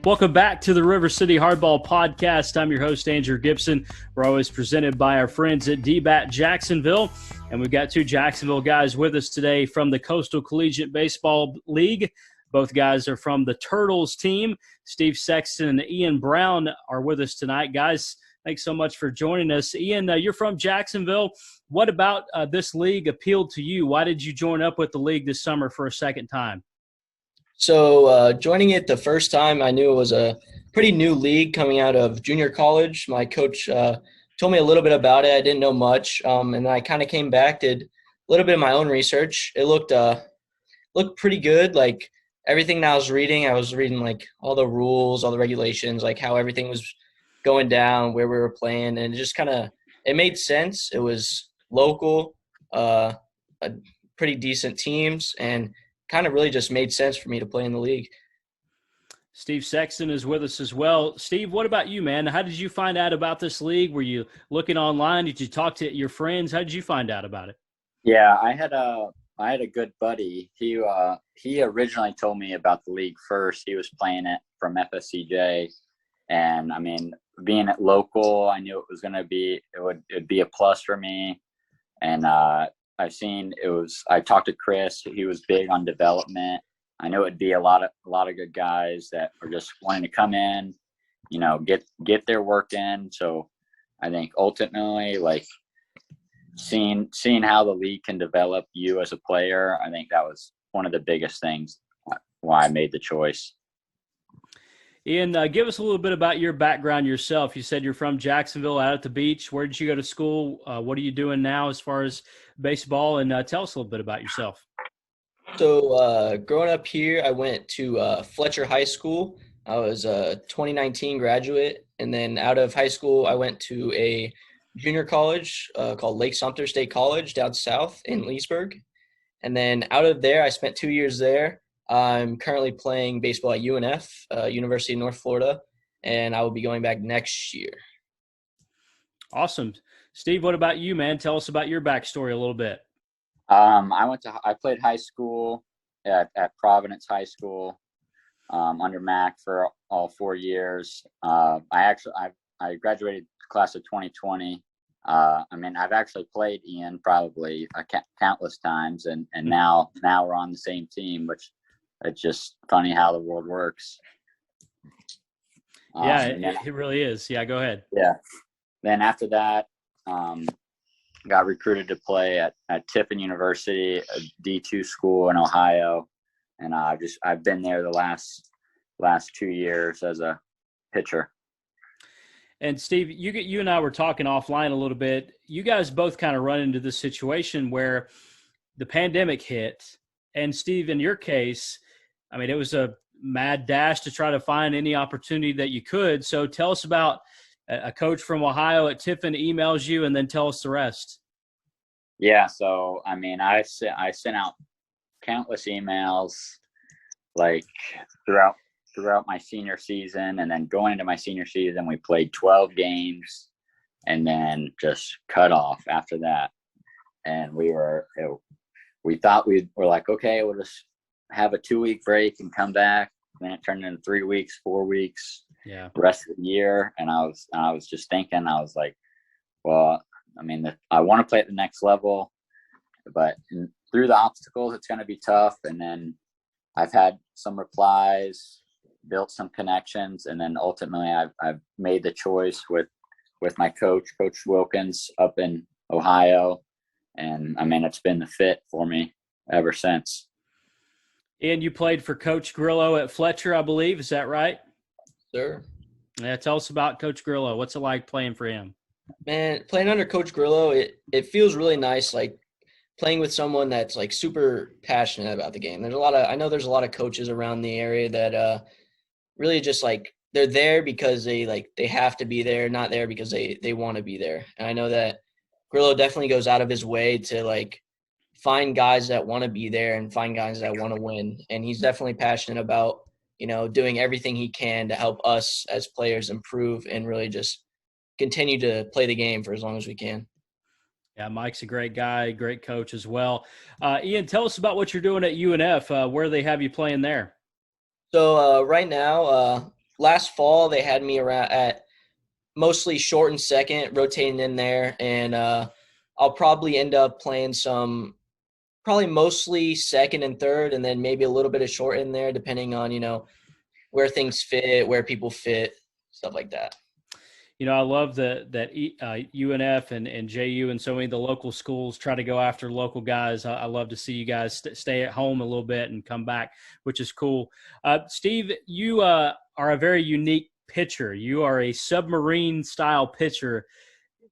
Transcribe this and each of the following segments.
Welcome back to the River City Hardball Podcast. I'm your host, Andrew Gibson. We're always presented by our friends at DII Jacksonville. And we've got two Jacksonville guys with us today from the Coastal Collegiate Baseball League. Both guys are from the Turtles team. Steve Sexton and Ian Brown are with us tonight. Guys, thanks so much for joining us. Ian, you're from Jacksonville. What about this league appealed to you? Why did you join up with the league this summer for a second time? So joining it the first time, I knew it was a pretty new league coming out of junior college. My coach told me a little bit about it. I didn't know much, and I kind of came back, did a little bit of my own research. It looked pretty good. Like everything that I was reading like all the rules, all the regulations, like how everything was going down, where we were playing, and it just it made sense. It was local, pretty decent teams, and kind of really just made sense for me to play in the league. Steve Sexton is with us as well. Steve, what about you, man? How did you find out about this league? Were you looking online? Did you talk to your friends? How did you find out about it? Yeah, I had a good buddy. He originally told me about the league first. He was playing it from FSCJ, and I mean, being at local, I knew it'd be a plus for me. And I talked to Chris. He was big on development. I know it'd be a lot of good guys that are just wanting to come in, get their work in. So I think ultimately, like seeing how the league can develop you as a player, I think that was one of the biggest things why I made the choice. Ian, give us a little bit about your background yourself. You said you're from Jacksonville, out at the beach. Where did you go to school? What are you doing now as far as baseball? And tell us a little bit about yourself. So growing up here, I went to Fletcher High School. I was a 2019 graduate. And then out of high school, I went to a junior college called Lake Sumter State College down south in Leesburg. And then out of there, I spent 2 years there. I'm currently playing baseball at UNF, University of North Florida, and I will be going back next year. Awesome. Steve, what about you, man? Tell us about your backstory a little bit. I played high school at Providence High School under Mac for all 4 years. I graduated class of 2020. I've actually played Ian probably countless times, and now we're on the same team, which it's just funny how the world works. Yeah, it really is. Yeah, go ahead. Yeah. Then after that, got recruited to play at Tiffin University, a D2 school in Ohio, and I've been there the last 2 years as a pitcher. And Steve, you and I were talking offline a little bit. You guys both kind of run into this situation where the pandemic hit, and Steve, in your case, I mean, it was a mad dash to try to find any opportunity that you could. So tell us about a coach from Ohio at Tiffin emails you, and then tell us the rest. Yeah, so I mean, I sent out countless emails like throughout my senior season, and then going into my senior season, we played 12 games and then just cut off after that. And we thought we were like, okay, we'll just have a 2-week break and come back. Then it turned into 3 weeks, 4 weeks, the rest of the year. And I was just thinking, I was like, well, I mean, I want to play at the next level, but through the obstacles, it's going to be tough. And then I've had some replies, built some connections, and then ultimately I've made the choice with my Coach Wilkins up in Ohio. And I mean, it's been the fit for me ever since. And you played for Coach Grillo at Fletcher, I believe. Is that right? Sure. Yeah, tell us about Coach Grillo. What's it like playing for him? Man, playing under Coach Grillo, it feels really nice, like playing with someone that's like super passionate about the game. I know there's a lot of coaches around the area that really just like they're there because they have to be there, not there because they want to be there. And I know that Grillo definitely goes out of his way to like find guys that want to be there and find guys that want to win. And he's definitely passionate about, doing everything he can to help us as players improve and really just continue to play the game for as long as we can. Yeah, Mike's a great guy, great coach as well. Ian, tell us about what you're doing at UNF. Where they have you playing there? So right now last fall they had me around at mostly short and second, rotating in there, and I'll probably end up playing probably mostly second and third, and then maybe a little bit of short in there, depending on, where things fit, where people fit, stuff like that. I love that UNF and JU and so many of the local schools try to go after local guys. I love to see you guys stay at home a little bit and come back, which is cool. Steve, you are a very unique pitcher. You are a submarine style pitcher.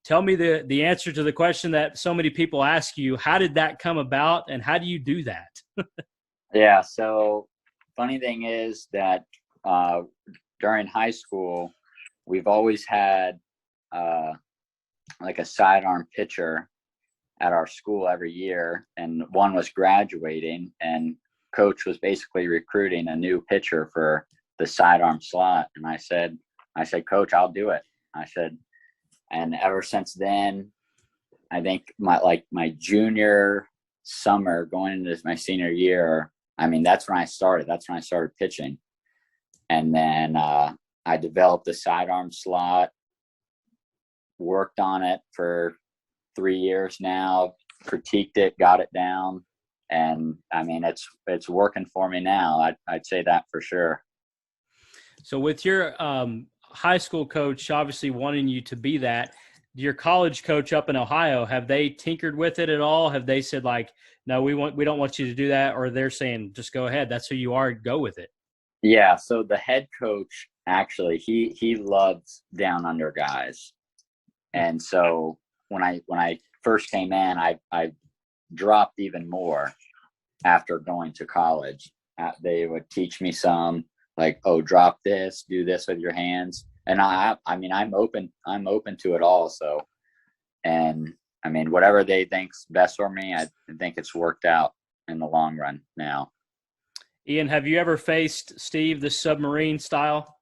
Tell me the answer to the question that so many people ask you. How did that come about, and how do you do that? Yeah, so funny thing is that during high school, we've always had like a sidearm pitcher at our school every year, and one was graduating, and coach was basically recruiting a new pitcher for the sidearm slot. And I said, Coach, I'll do it. I said, and ever since then, I think my junior summer going into my senior year, I mean, that's when I started. That's when I started pitching. And then I developed the sidearm slot, worked on it for 3 years now, critiqued it, got it down. And I mean, it's working for me now. I'd say that for sure. So with your high school coach obviously wanting you to be that, your college coach up in Ohio, have they tinkered with it at all? Have they said like, no, we don't want you to do that? Or they're saying, just go ahead. That's who you are. Go with it. Yeah. So the head coach, actually, he loves down under guys. And so when I first came in, I dropped even more after going to college. They would teach me some, like, oh, drop this, do this with your hands. And I mean, I'm open to it all. So, and I mean, whatever they think's best for me, I think it's worked out in the long run now. Ian, have you ever faced Steve, the submarine style?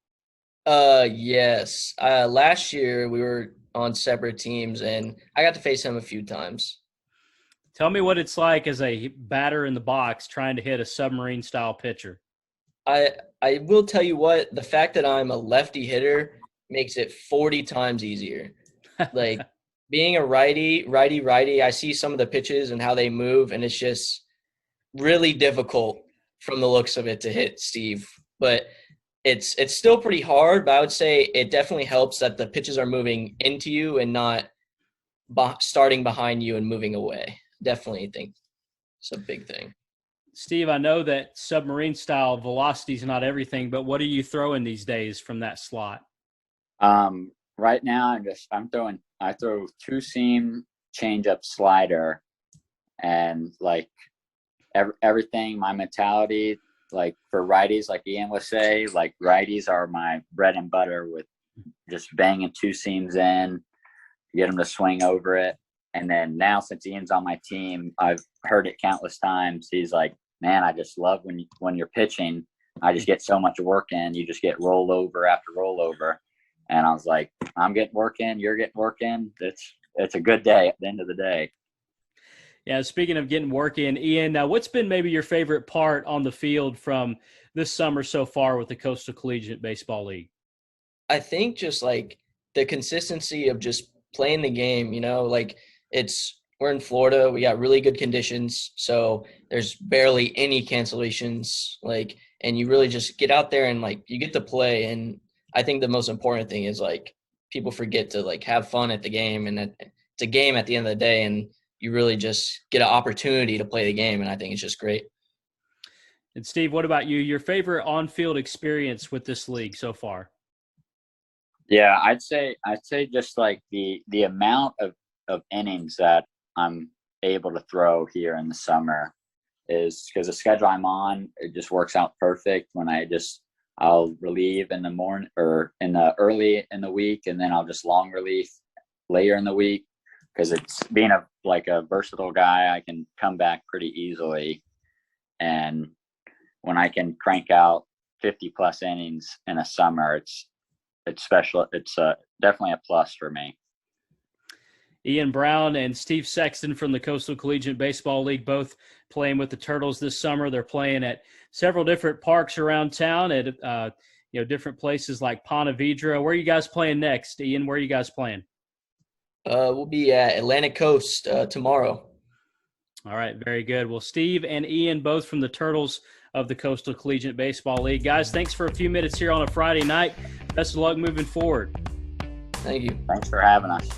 Yes. Last year we were on separate teams, and I got to face him a few times. Tell me what it's like as a batter in the box trying to hit a submarine style pitcher. I will tell you what, the fact that I'm a lefty hitter makes it 40 times easier. Like being a righty, I see some of the pitches and how they move, and it's just really difficult from the looks of it to hit Steve. But it's still pretty hard, but I would say it definitely helps that the pitches are moving into you and not starting behind you and moving away. Definitely think it's a big thing. Steve, I know that submarine style velocity is not everything, but what are you throwing these days from that slot? Right now I throw two seam changeup slider, and like everything, my mentality, like for righties, like Ian would say, like righties are my bread and butter, with just banging two seams in, get them to swing over it. And then now, since Ian's on my team, I've heard it countless times. He's like, man, I just love when you're pitching, I just get so much work in. You just get rollover after rollover. And I was like, I'm getting work in, you're getting work in. It's a good day at the end of the day. Yeah, speaking of getting work in, Ian, what's been maybe your favorite part on the field from this summer so far with the Coastal Collegiate Baseball League? I think just like the consistency of just playing the game, like we're in Florida, we got really good conditions, so there's barely any cancellations, like, and you really just get out there and like you get to play. And I think the most important thing is like people forget to like have fun at the game, and it's a game at the end of the day, and you really just get an opportunity to play the game, and I think it's just great. And Steve, what about you? Your favorite on-field experience with this league so far? Yeah, I'd say just like the amount of innings that I'm able to throw here in the summer is because the schedule I'm on, it just works out perfect. When I'll relieve in the morning or in the early in the week, and then I'll just long relief later in the week, because it's being a versatile guy, I can come back pretty easily. And when I can crank out 50 plus innings in a summer, it's special. It's definitely a plus for me. Ian Brown and Steve Sexton from the Coastal Collegiate Baseball League, both playing with the Turtles this summer. They're playing at several different parks around town at different places like Ponte Vedra. Where are you guys playing next? Ian, where are you guys playing? We'll be at Atlantic Coast tomorrow. All right, very good. Well, Steve and Ian, both from the Turtles of the Coastal Collegiate Baseball League. Guys, thanks for a few minutes here on a Friday night. Best of luck moving forward. Thank you. Thanks for having us.